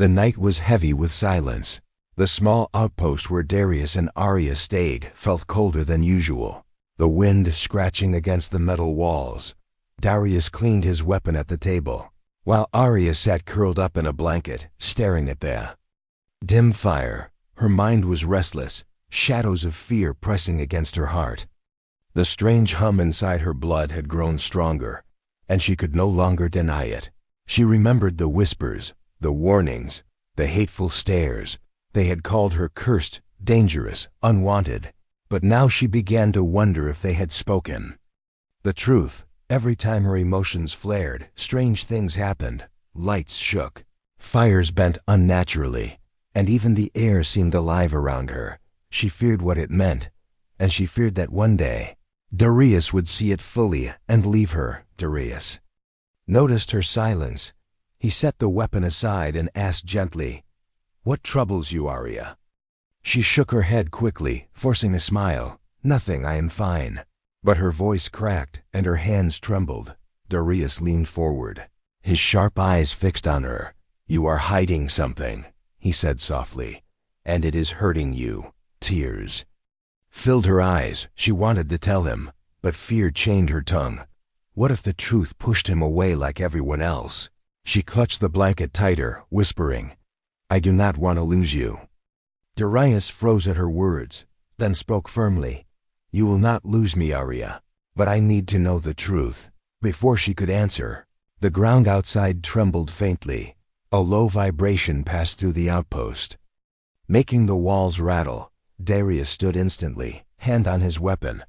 The night was heavy with silence. The small outpost where Darius and Arya stayed felt colder than usual, the wind scratching against the metal walls. Darius cleaned his weapon at the table, while Arya sat curled up in a blanket, staring at the dim fire. Her mind was restless, shadows of fear pressing against her heart. The strange hum inside her blood had grown stronger, and she could no longer deny it. She remembered the whispers, the warnings, the hateful stares. They had called her cursed, dangerous, unwanted. But now she began to wonder if they had spoken the truth. Every time her emotions flared, strange things happened. Lights shook, fires bent unnaturally, and even the air seemed alive around her. She feared what it meant, and she feared that one day Darius would see it fully and leave her. Darius noticed her silence. He set the weapon aside and asked gently, "What troubles you, Arya?" She shook her head quickly, forcing a smile. "Nothing, I am fine." But her voice cracked and her hands trembled. Darius leaned forward, his sharp eyes fixed on her. "You are hiding something," he said softly, "and it is hurting you." Tears filled her eyes. She wanted to tell him, but fear chained her tongue. What if the truth pushed him away like everyone else? She clutched the blanket tighter, whispering, "I do not want to lose you." Darius froze at her words, then spoke firmly, "You will not lose me, Arya, but I need to know the truth." Before she could answer, the ground outside trembled faintly. A low vibration passed through the outpost, making the walls rattle. Darius stood instantly, hand on his weapon,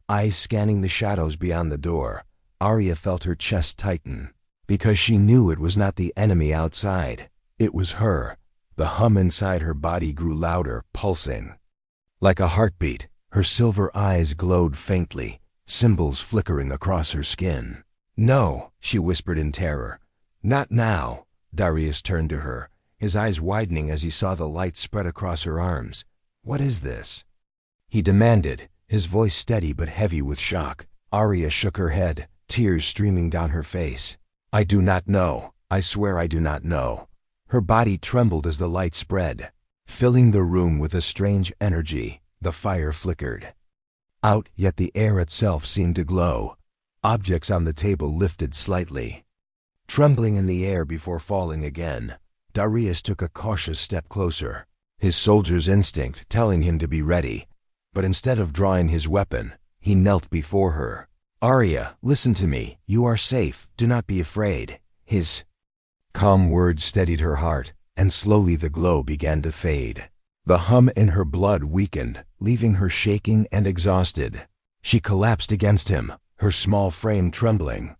eyes scanning the shadows beyond the door. Arya felt her chest tighten, because she knew it was not the enemy outside. It was her. The hum inside her body grew louder, pulsing like a heartbeat. Her silver eyes glowed faintly, symbols flickering across her skin. "No," she whispered in terror. "Not now." Darius turned to her, his eyes widening as he saw the light spread across her arms. "What is this?" he demanded, his voice steady but heavy with shock. Arya shook her head, tears streaming down her face. "I do not know. I swear I do not know." Her body trembled as the light spread, filling the room with a strange energy. The fire flickered out, yet the air itself seemed to glow. Objects on the table lifted slightly, trembling in the air before falling again. Darius took a cautious step closer, his soldier's instinct telling him to be ready. But instead of drawing his weapon, he knelt before her. "Arya, listen to me. You are safe. Do not be afraid." His calm words steadied her heart, and slowly the glow began to fade. The hum in her blood weakened, leaving her shaking and exhausted. She collapsed against him, her small frame trembling.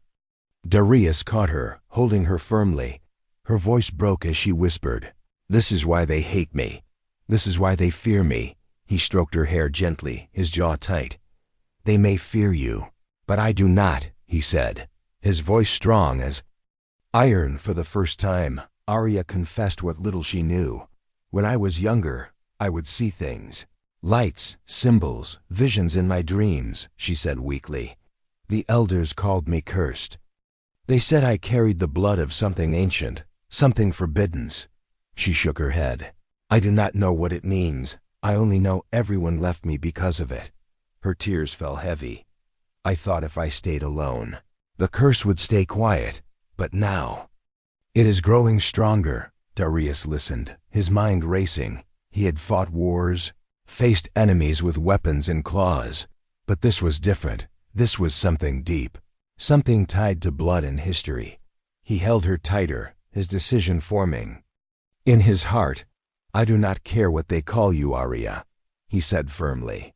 Darius caught her, holding her firmly. Her voice broke as she whispered, "This is why they hate me. This is why they fear me." He stroked her hair gently, his jaw tight. "They may fear you, but I do not," he said, his voice strong as iron. For the first time, Arya confessed what little she knew. "When I was younger, I would see things. Lights, symbols, visions in my dreams," she said weakly. "The elders called me cursed. They said I carried the blood of something ancient, something forbidden." She shook her head. "I do not know what it means. I only know everyone left me because of it." Her tears fell heavy. "I thought if I stayed alone, the curse would stay quiet. But now, it is growing stronger." Darius listened, his mind racing. He had fought wars, faced enemies with weapons and claws. But this was different. This was something deep, something tied to blood and history. He held her tighter, his decision forming. In his heart, "I do not care what they call you, Arya," he said firmly.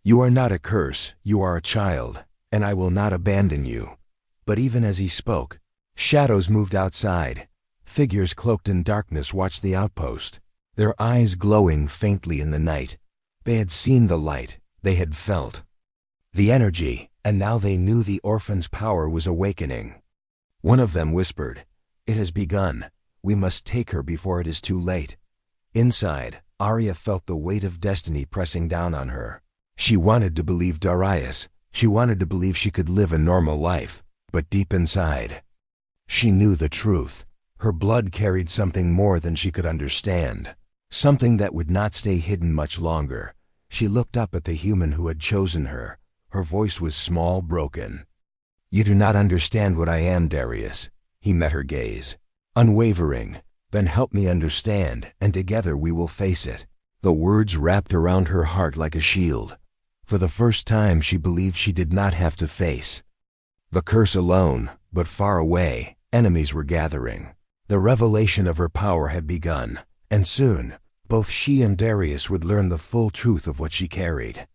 "You are not a curse. You are a child, and I will not abandon you." But even as he spoke, shadows moved outside. Figures cloaked in darkness watched the outpost, their eyes glowing faintly in the night. They had seen the light, they had felt the energy, and now they knew the orphan's power was awakening. One of them whispered, "It has begun. We must take her before it is too late." Inside, Arya felt the weight of destiny pressing down on her. She wanted to believe Darius. She wanted to believe she could live a normal life. But deep inside, she knew the truth. Her blood carried something more than she could understand, something that would not stay hidden much longer. She looked up at the human who had chosen her. Her voice was small, broken. "You do not understand what I am, Darius." He met her gaze, unwavering. "Then help me understand, and together we will face it." The words wrapped around her heart like a shield. For the first time she believed she did not have to face the curse alone, but far away, enemies were gathering. The revelation of her power had begun, and soon, both she and Darius would learn the full truth of what she carried.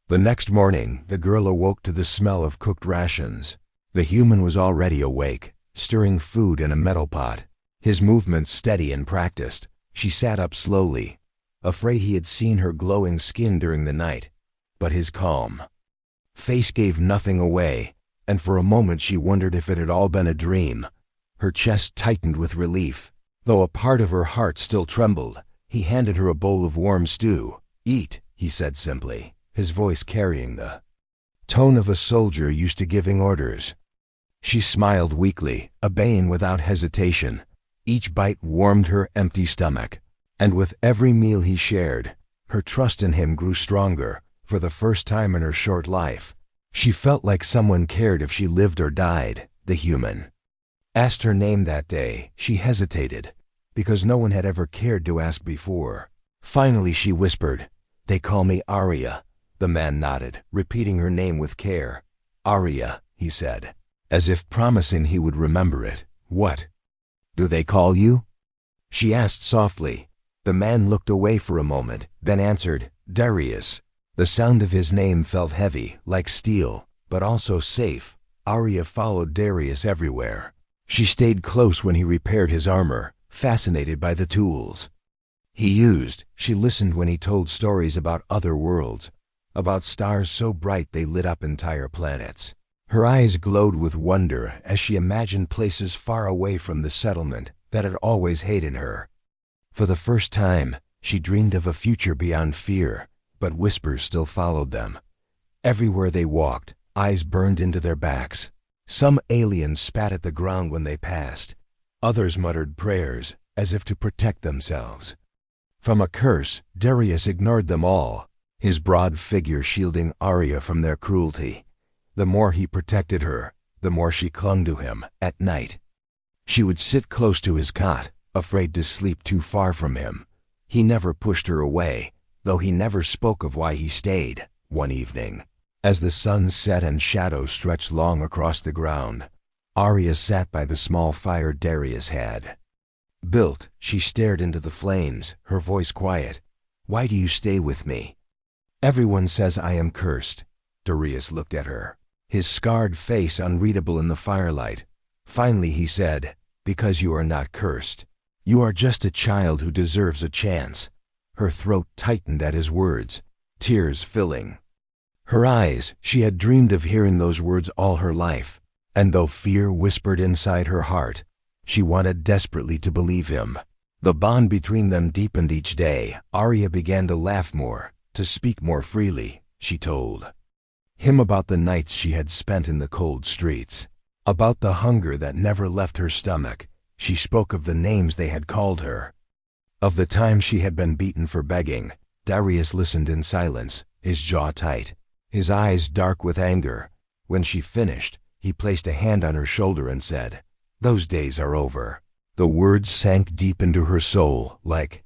The next morning, the girl awoke to the smell of cooked rations. The human was already awake, stirring food in a metal pot, his movements steady and practiced. She sat up slowly, afraid he had seen her glowing skin during the night, but his calm face gave nothing away, and for a moment she wondered if it had all been a dream. Her chest tightened with relief, though a part of her heart still trembled. He handed her a bowl of warm stew. "Eat," he said simply, his voice carrying the tone of a soldier used to giving orders. She smiled weakly, obeying without hesitation. Each bite warmed her empty stomach, and with every meal he shared, her trust in him grew stronger. For the first time in her short life, she felt like someone cared if she lived or died. The human asked her name that day. She hesitated, because no one had ever cared to ask before. Finally she whispered, "They call me Arya." The man nodded, repeating her name with care. "Arya," he said, as if promising he would remember it. "What do they call you?" she asked softly. The man looked away for a moment, then answered, "Darius." The sound of his name felt heavy, like steel, but also safe. Arya followed Darius everywhere. She stayed close when he repaired his armor, fascinated by the tools he used. She listened when he told stories about other worlds, about stars so bright they lit up entire planets. Her eyes glowed with wonder as she imagined places far away from the settlement that had always hated her. For the first time, she dreamed of a future beyond fear, but whispers still followed them. Everywhere they walked, eyes burned into their backs. Some aliens spat at the ground when they passed. Others muttered prayers, as if to protect themselves from a curse. Darius ignored them all, his broad figure shielding Arya from their cruelty. The more he protected her, the more she clung to him. At night, she would sit close to his cot, afraid to sleep too far from him. He never pushed her away, though he never spoke of why he stayed. One evening, as the sun set and shadows stretched long across the ground, Arya sat by the small fire Darius had built. She stared into the flames, her voice quiet. "Why do you stay with me?" "Everyone says I am cursed." Darius looked at her, his scarred face unreadable in the firelight. Finally he said, "Because you are not cursed. You are just a child who deserves a chance." Her throat tightened at his words, tears filling her eyes. She had dreamed of hearing those words all her life, and though fear whispered inside her heart, she wanted desperately to believe him. The bond between them deepened each day. Arya began to laugh more, to speak more freely. She told him about the nights she had spent in the cold streets, about the hunger that never left her stomach. She spoke of the names they had called her, of the times she had been beaten for begging. Darius listened in silence, his jaw tight, his eyes dark with anger. When she finished, he placed a hand on her shoulder and said, "Those days are over." The words sank deep into her soul, like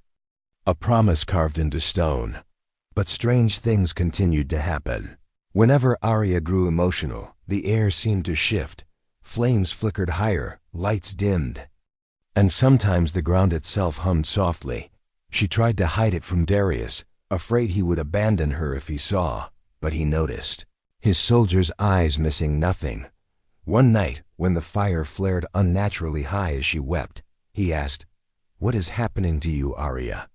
a promise carved into stone. But strange things continued to happen. Whenever Arya grew emotional, the air seemed to shift. Flames flickered higher, lights dimmed, and sometimes the ground itself hummed softly. She tried to hide it from Darius, afraid he would abandon her if he saw, but he noticed, his soldier's eyes missing nothing. One night, when the fire flared unnaturally high as she wept, he asked, "What is happening to you, Arya?"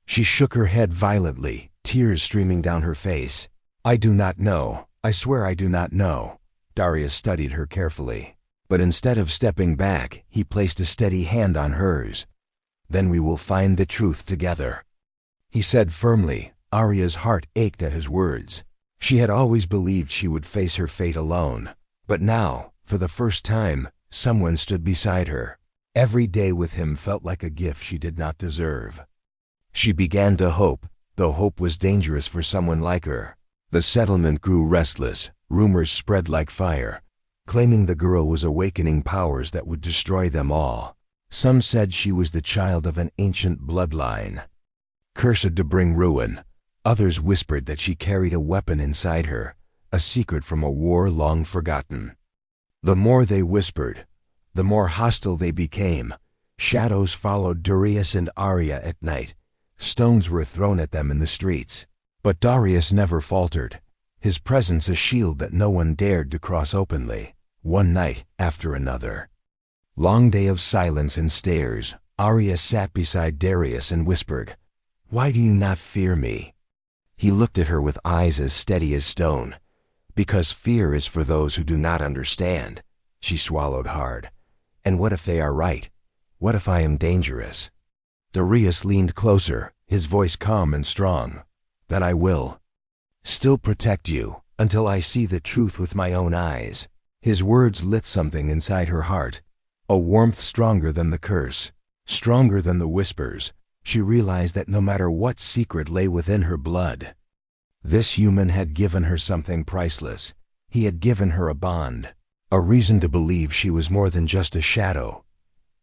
She shook her head violently, tears streaming down her face. "I do not know. I swear I do not know." Darius studied her carefully, but instead of stepping back, he placed a steady hand on hers. "Then we will find the truth together," he said firmly. Arya's heart ached at his words. She had always believed she would face her fate alone, but now, for the first time, someone stood beside her. Every day with him felt like a gift she did not deserve. She began to hope, though hope was dangerous for someone like her. The settlement grew restless, rumors spread like fire, claiming the girl was awakening powers that would destroy them all. Some said she was the child of an ancient bloodline, cursed to bring ruin. Others whispered that she carried a weapon inside her, a secret from a war long forgotten. The more they whispered, the more hostile they became. Shadows followed Darius and Arya at night. Stones were thrown at them in the streets. But Darius never faltered, his presence a shield that no one dared to cross openly. One night after another. Long day of silence and stares, Arya sat beside Darius and whispered, "Why do you not fear me?" He looked at her with eyes as steady as stone. "Because fear is for those who do not understand." She swallowed hard. "And what if they are right? What if I am dangerous?" Darius leaned closer, his voice calm and strong. "Then I will still protect you until I see the truth with my own eyes." His words lit something inside her heart, a warmth stronger than the curse, stronger than the whispers. She realized that no matter what secret lay within her blood, this human had given her something priceless. He had given her a bond, a reason to believe she was more than just a shadow.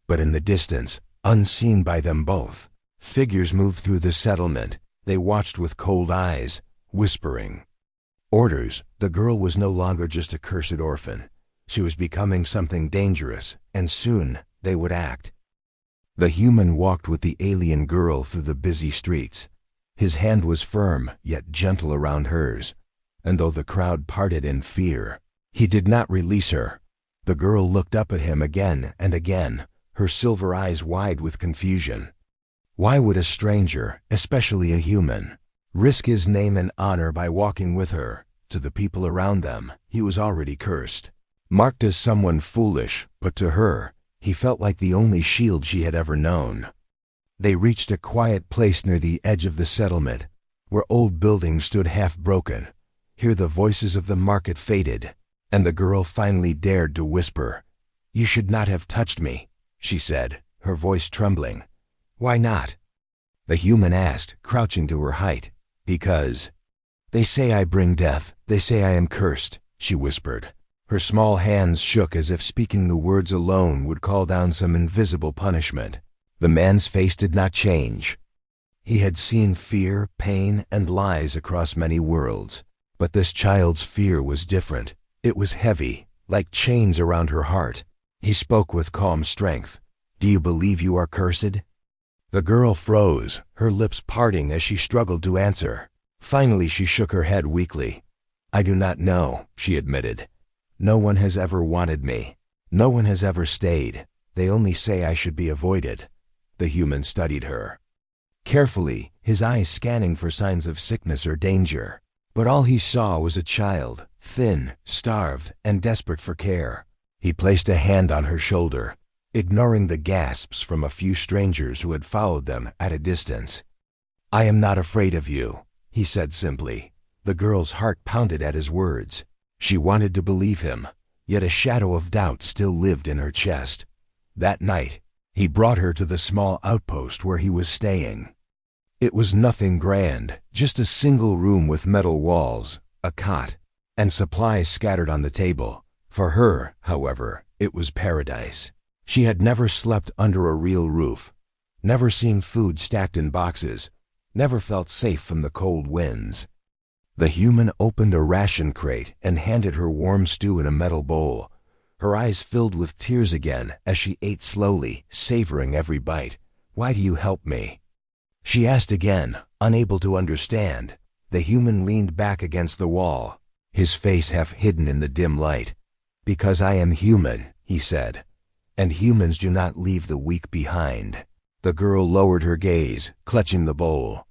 But in the distance, unseen by them both, figures moved through the settlement. They watched with cold eyes, whispering orders. The girl was no longer just a cursed orphan. She was becoming something dangerous, and soon they would act. The human walked with the alien girl through the busy streets. His hand was firm, yet gentle around hers, and though the crowd parted in fear, he did not release her. The girl looked up at him again and again, her silver eyes wide with confusion. Why would a stranger, especially a human, risk his name and honor by walking with her? To the people around them, he was already cursed, marked as someone foolish, but to her, he felt like the only shield she had ever known. They reached a quiet place near the edge of the settlement, where old buildings stood half broken. Here the voices of the market faded, and the girl finally dared to whisper. "You should not have touched me," she said, her voice trembling. "Why not?" the human asked, crouching to her height. "Because they say I bring death. They say I am cursed," she whispered. Her small hands shook as if speaking the words alone would call down some invisible punishment. The man's face did not change. He had seen fear, pain, and lies across many worlds. But this child's fear was different. It was heavy, like chains around her heart. He spoke with calm strength. "Do you believe you are cursed?" The girl froze, her lips parting as she struggled to answer. Finally she shook her head weakly. "I do not know," she admitted. "No one has ever wanted me. No one has ever stayed. They only say I should be avoided." The human studied her carefully, his eyes scanning for signs of sickness or danger. But all he saw was a child, thin, starved, and desperate for care. He placed a hand on her shoulder, ignoring the gasps from a few strangers who had followed them at a distance. "I am not afraid of you," he said simply. The girl's heart pounded at his words. She wanted to believe him, yet a shadow of doubt still lived in her chest. That night, he brought her to the small outpost where he was staying. It was nothing grand, just a single room with metal walls, a cot, and supplies scattered on the table. For her, however, it was paradise. She had never slept under a real roof, never seen food stacked in boxes, never felt safe from the cold winds. The human opened a ration crate and handed her warm stew in a metal bowl. Her eyes filled with tears again as she ate slowly, savoring every bite. "Why do you help me?" she asked again, unable to understand. The human leaned back against the wall, his face half hidden in the dim light. "Because I am human," he said, "and humans do not leave the weak behind." The girl lowered her gaze, clutching the bowl.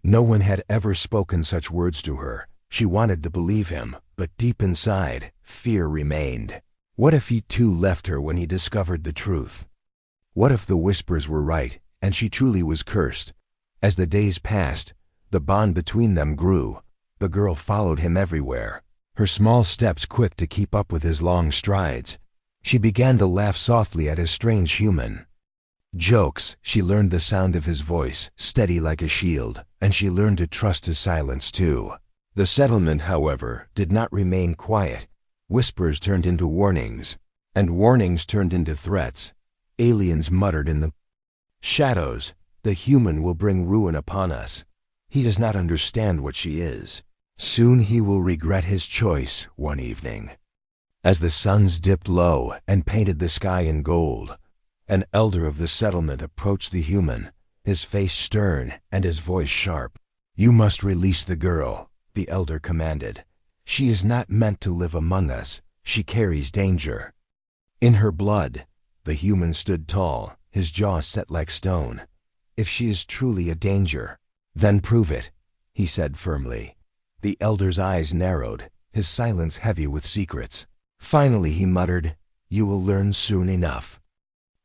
No one had ever spoken such words to her. She wanted to believe him, but deep inside, fear remained. What if he too left her when he discovered the truth? What if the whispers were right, and she truly was cursed? As the days passed, the bond between them grew. The girl followed him everywhere, her small steps quick to keep up with his long strides. She began to laugh softly at his strange human jokes. She learned the sound of his voice, steady like a shield, and she learned to trust his silence too. The settlement, however, did not remain quiet. Whispers turned into warnings, and warnings turned into threats. Aliens muttered in the shadows, "The human will bring ruin upon us. He does not understand what she is. Soon he will regret his choice." One evening, as the suns dipped low and painted the sky in gold, an elder of the settlement approached the human, his face stern and his voice sharp. "You must release the girl," the elder commanded. "She is not meant to live among us. She carries danger in her blood." The human stood tall, his jaw set like stone. "If she is truly a danger, then prove it," he said firmly. The elder's eyes narrowed, his silence heavy with secrets. Finally he muttered, "You will learn soon enough,"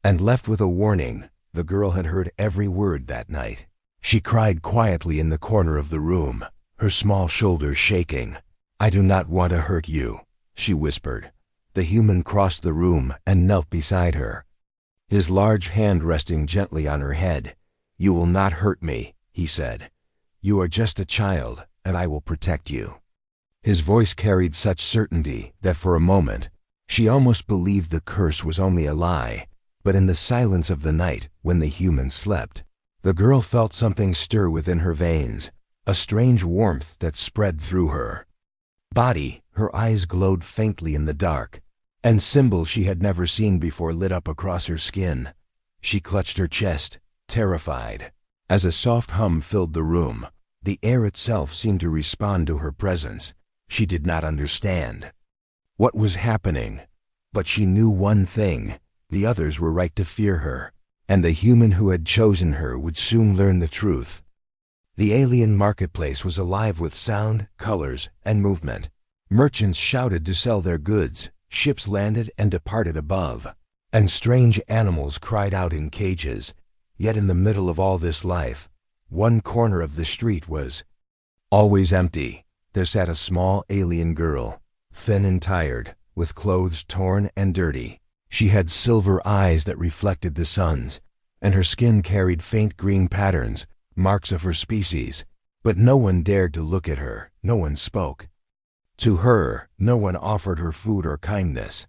and left with a warning. The girl had heard every word that night. She cried quietly in the corner of the room, her small shoulders shaking. "I do not want to hurt you," she whispered. The human crossed the room and knelt beside her, his large hand resting gently on her head. "You will not hurt me," he said. "You are just a child, and I will protect you." His voice carried such certainty that for a moment she almost believed the curse was only a lie. But in the silence of the night, when the human slept, the girl felt something stir within her veins, a strange warmth that spread through her body. Her eyes glowed faintly in the dark, and symbols she had never seen before lit up across her skin. She clutched her chest, terrified. As a soft hum filled the room, the air itself seemed to respond to her presence. She did not understand what was happening, but she knew one thing: the others were right to fear her, and the human who had chosen her would soon learn the truth. The alien marketplace was alive with sound, colors, and movement. Merchants shouted to sell their goods, ships landed and departed above, and strange animals cried out in cages. Yet in the middle of all this life, one corner of the street was always empty. There sat a small alien girl, thin and tired, with clothes torn and dirty. She had silver eyes that reflected the sun's, and her skin carried faint green patterns, marks of her species. But no one dared to look at her, no one spoke to her, no one offered her food or kindness.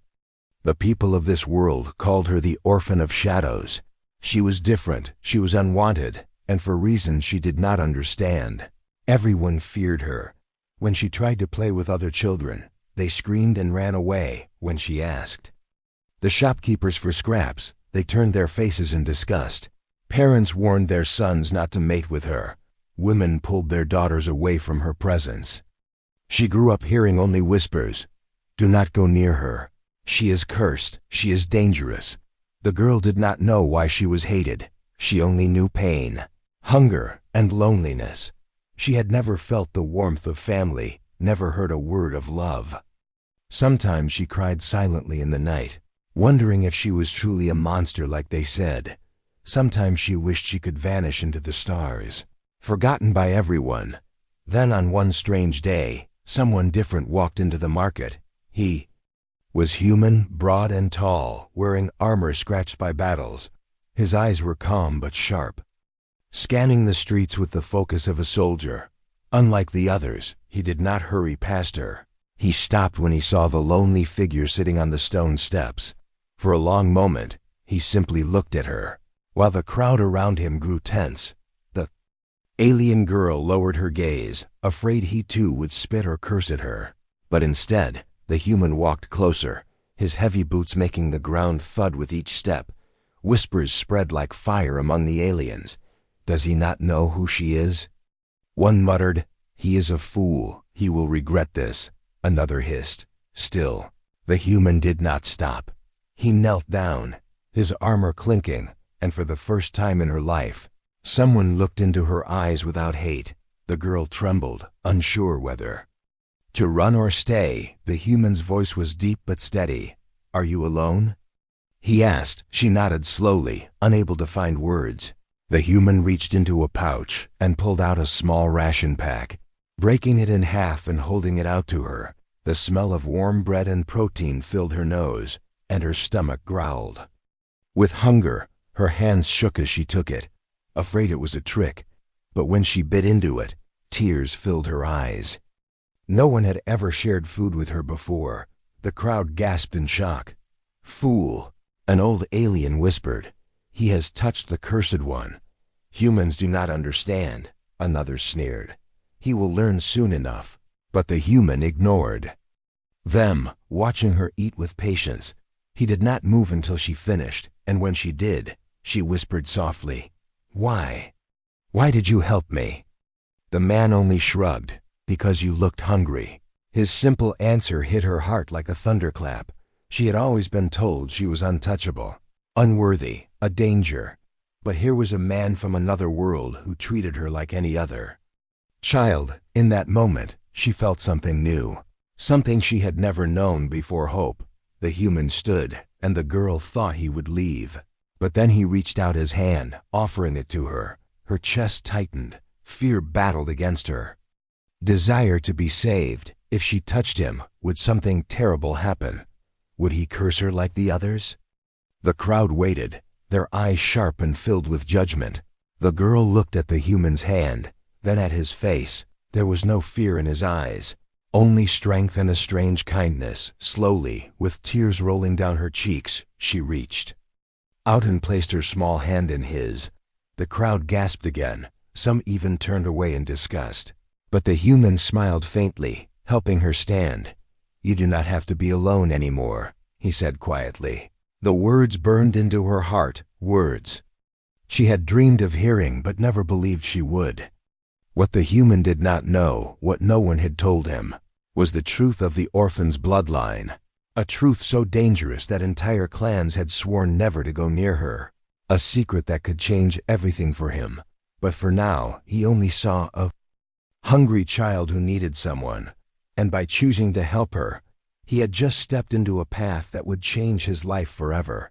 The people of this world called her the Orphan of Shadows. She was different, she was unwanted, and for reasons she did not understand. Everyone feared her. When she tried to play with other children, they screamed and ran away. When she asked the shopkeepers for scraps, they turned their faces in disgust. Parents warned their sons not to mate with her. Women pulled their daughters away from her presence. She grew up hearing only whispers. "Do not go near her. She is cursed. She is dangerous." The girl did not know why she was hated. She only knew pain, hunger, and loneliness. She had never felt the warmth of family, never heard a word of love. Sometimes she cried silently in the night, wondering if she was truly a monster like they said. Sometimes she wished she could vanish into the stars, forgotten by everyone. Then on one strange day, someone different walked into the market. He was human, broad and tall, wearing armor scratched by battles. His eyes were calm but sharp, scanning the streets with the focus of a soldier. Unlike the others, he did not hurry past her. He stopped when he saw the lonely figure sitting on the stone steps. For a long moment, he simply looked at her, while the crowd around him grew tense. The alien girl lowered her gaze, afraid he too would spit or curse at her. But instead, the human walked closer, his heavy boots making the ground thud with each step. Whispers spread like fire among the aliens. "Does he not know who she is?" One muttered, "He is a fool. He will regret this." Another hissed. Still, the human did not stop. He knelt down, his armor clinking, and for the first time in her life, someone looked into her eyes without hate. The girl trembled, unsure whether to run or stay. The human's voice was deep but steady. "Are you alone?" he asked. She nodded slowly, unable to find words. The human reached into a pouch and pulled out a small ration pack, breaking it in half and holding it out to her. The smell of warm bread and protein filled her nose. and her stomach growled. With hunger, her hands shook as she took it, afraid it was a trick, but when she bit into it, tears filled her eyes. No one had ever shared food with her before. The crowd gasped in shock. "Fool," an old alien whispered. "He has touched the cursed one." "Humans do not understand," another sneered. "He will learn soon enough." But the human ignored them, watching her eat with patience. He did not move until she finished, and when she did, she whispered softly, "Why? Why did you help me?" The man only shrugged. "Because you looked hungry." His simple answer hit her heart like a thunderclap. She had always been told she was untouchable, unworthy, a danger. But here was a man from another world who treated her like any other. Child, in that moment, she felt something new, something she had never known before. Hope. The human stood, and the girl thought he would leave. But then he reached out his hand, offering it to her. Her chest tightened. Fear battled against her. Desire to be saved. If she touched him, would something terrible happen? Would he curse her like the others? The crowd waited, their eyes sharp and filled with judgment. The girl looked at the human's hand, then at his face. There was no fear in his eyes, only strength and a strange kindness. Slowly, with tears rolling down her cheeks, she reached out and placed her small hand in his. The crowd gasped again, some even turned away in disgust. But the human smiled faintly, helping her stand. "You do not have to be alone anymore," he said quietly. The words burned into her heart, words she had dreamed of hearing but never believed she would. What the human did not know, what no one had told him, was the truth of the orphan's bloodline. A truth so dangerous that entire clans had sworn never to go near her. A secret that could change everything for him. But for now, he only saw a hungry child who needed someone. And by choosing to help her, he had just stepped into a path that would change his life forever.